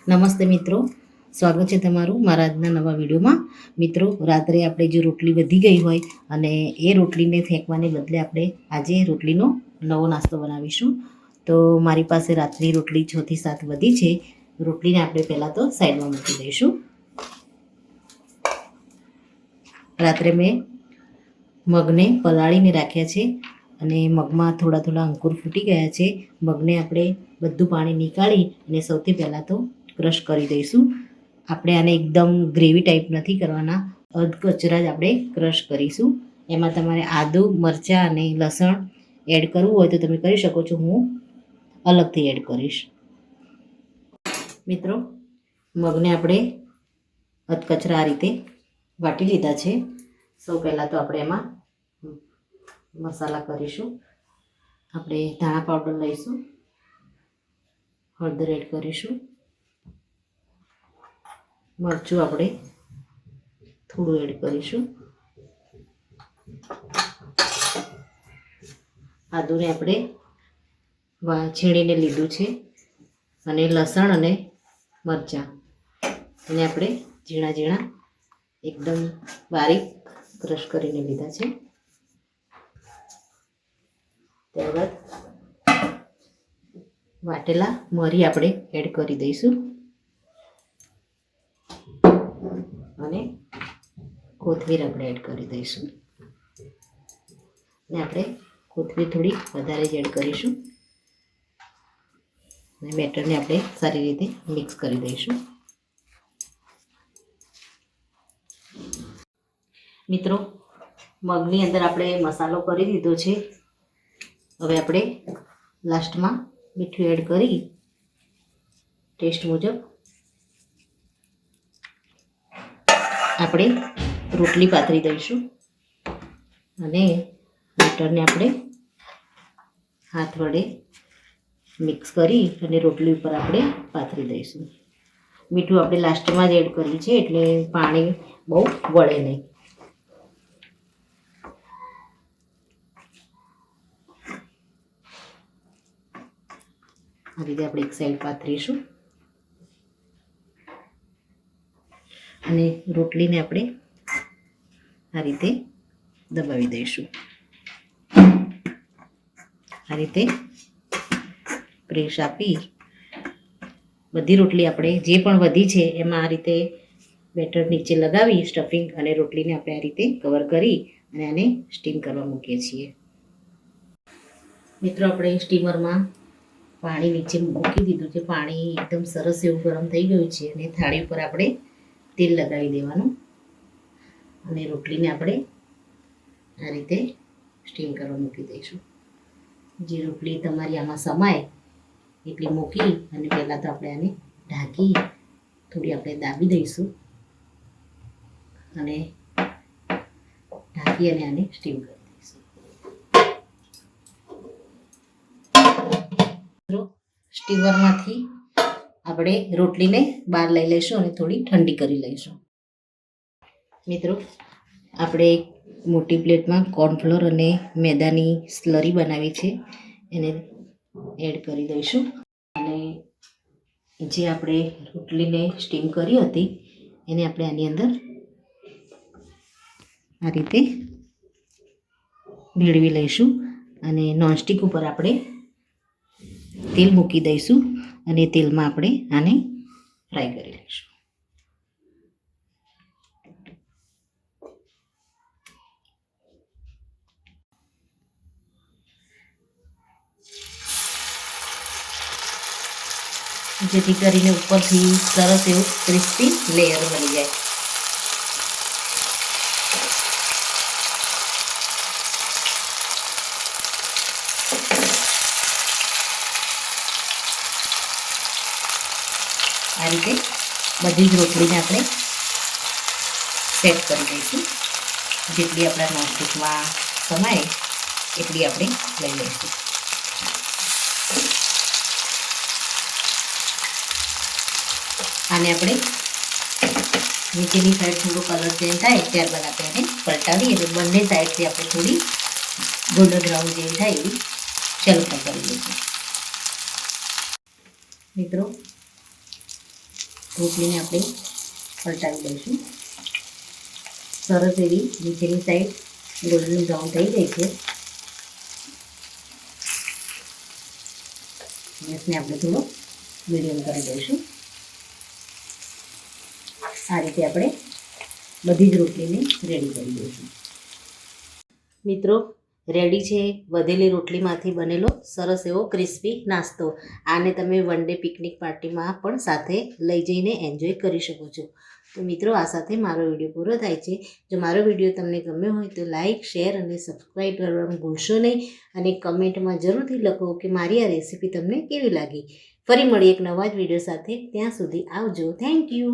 નમસ્તે મિત્રો, સ્વાગત છે તમારું મારા આજના નવા વિડીયોમાં. મિત્રો, રાત્રે આપણે જે રોટલી વધી ગઈ હોય અને એ રોટલીને ફેંકવાને બદલે આપણે આજે રોટલીનો નવો નાસ્તો બનાવીશું. તો મારી પાસે રાતની રોટલી 6 થી 7 વધી છે. રોટલીને આપણે પહેલાં તો સાઈડમાં મૂકી દઈશું. રાત્રે મેં મગને પલાળીને રાખ્યા છે અને મગમાં થોડા થોડા અંકુર ફૂટી ગયા છે. મગને આપણે બધું પાણી નીકાળી અને સૌથી પહેલાં તો ક્રશ કરી દઈશું. આપણે આને એકદમ ગ્રેવી ટાઈપ નથી કરવાના, અધકચરા જ આપણે ક્રશ કરીશું. એમાં તમારે આદુ, મરચાં અને લસણ એડ કરવું હોય તો તમે કરી શકો છો. હું અલગથી એડ કરીશ. મિત્રો, મગને આપણે અધકચરા આ રીતે વાટી લીધા છે. સૌ પહેલાં તો આપણે એમાં મસાલા કરીશું. આપણે ધાણા પાવડર લઈશું, હળદર એડ કરીશું, મરચું આપણે થોડું એડ કરીશું, આદુને આપણે છીણીને લીધું છે અને લસણ અને મરચાં એને આપણે ઝીણા ઝીણા એકદમ બારીક ક્રશ કરીને લીધા છે. ત્યારબાદ વાટેલા મરી આપણે એડ કરી દઈશું અને કોથમીર આપણે એડ કરી દઈશું. અને આપણે કોથમીર થોડી વધારે જ એડ કરીશું અને બેટરને આપણે સારી રીતે મિક્સ કરી દઈશું. મિત્રો, મગની અંદર આપણે મસાલો કરી દીધો છે. હવે આપણે લાસ્ટમાં મીઠું એડ કરી ટેસ્ટ મુજબ આપણે રોટલી પાથરી દઈશું અને બેટરને આપણે હાથ વડે મિક્સ કરી અને રોટલી ઉપર આપણે પાથરી દઈશું. મીઠું આપણે લાસ્ટમાં જ એડ કર્યું છે એટલે પાણી બહુ વળે નહીં. આ રીતે આપણે એક સાઈડ પાથરીશું અને રોટલીને આપણે આ રીતે દબાવી દઈશું. આ રીતે પ્રેસ આપી બધી રોટલી આપણે જે પણ વધી છે એમાં આ રીતે બેટર નીચે લગાવી સ્ટફિંગ અને રોટલીને આપણે આ રીતે કવર કરી અને આને સ્ટીમ કરવા મૂકીએ છીએ. મિત્રો, આપણે સ્ટીમરમાં પાણી નીચે મૂકી દીધું છે. પાણી એકદમ સરસ એવું ગરમ થઈ ગયું છે અને થાળી ઉપર આપણે તેલ લગાવી દેવાનું અને રોટલીને આપણે આ રીતે સ્ટીમ કરવા મૂકી દઈશું. જે રોટલી તમારી આમાં સમાય એટલી મૂકી અને પહેલાં તો આપણે આને ઢાંકી થોડી આપણે દાબી દઈશું અને ઢાંકી અને આને સ્ટીમ કરી દઈશું. સ્ટીમરમાંથી આપણે રોટલીને બહાર લઈ લઈશું અને થોડી ઠંડી કરી લઈશું. મિત્રો, આપણે એક મોટી પ્લેટમાં કોર્નફ્લોર અને મેદાની સ્લરી બનાવી છે એને એડ કરી દઈશું અને જે આપણે રોટલીને સ્ટીમ કરી હતી એને આપણે આની અંદર આ રીતે ભેળવી લઈશું અને નોનસ્ટિક ઉપર આપણે તેલ મૂકી દઈશું અને તેલમાં આપણે આને ફ્રાય કરી લઈશું. જેથી કરીને ઉપરથી સરસ એવું ક્રિસ્પી લેયર મળી જાય. આ રીતે બધી જ રોટલીને આપણે સેટ કરી દઈશું. જેટલી આપણા નોનસ્ટિકમાં સમાય એટલી આપણે લઈ લઈશું. આને આપણે નીચેની સાઈડ થોડો કલર ચેન્જ થાય ત્યારબાદ આપણે એને પલટાવી અને બંને સાઈડથી આપણે થોડી ગોલ્ડન બ્રાઉન જેવી થાય એવી શેલો ફ્રાય કરી લઈશું. મિત્રો, રોટલીને આપણે પલટાવી દઈશું. સરસ એવી નીચેની સાઈડ ગોલ્ડન બ્રાઉન થઈ ગઈ છે. ગેસને આપણે થોડો મીડિયમ કરી દઈશું. આ રીતે આપણે બધી જ રોટલીને રેડી કરી દઈશું. મિત્રો, રેડી છે વધેલી રોટલીમાંથી બનેલો સરસ એવો ક્રિસ્પી નાસ્તો. આને તમે વન ડે પિકનિક પાર્ટીમાં પણ સાથે લઈ જઈને એન્જોય કરી શકો છો. તો મિત્રો, આ સાથે મારો વિડીયો પૂરો થાય છે. જો મારો વિડીયો તમને ગમ્યો હોય તો લાઇક, શેર અને સબસ્ક્રાઈબ કરવાનું ભૂલશો નહીં. અને કમેન્ટમાં જરૂરથી લખો કે મારી આ રેસીપી તમને કેવી લાગી. ફરી મળી એક નવા જ વિડીયો સાથે. ત્યાં સુધી આવજો. Thank you.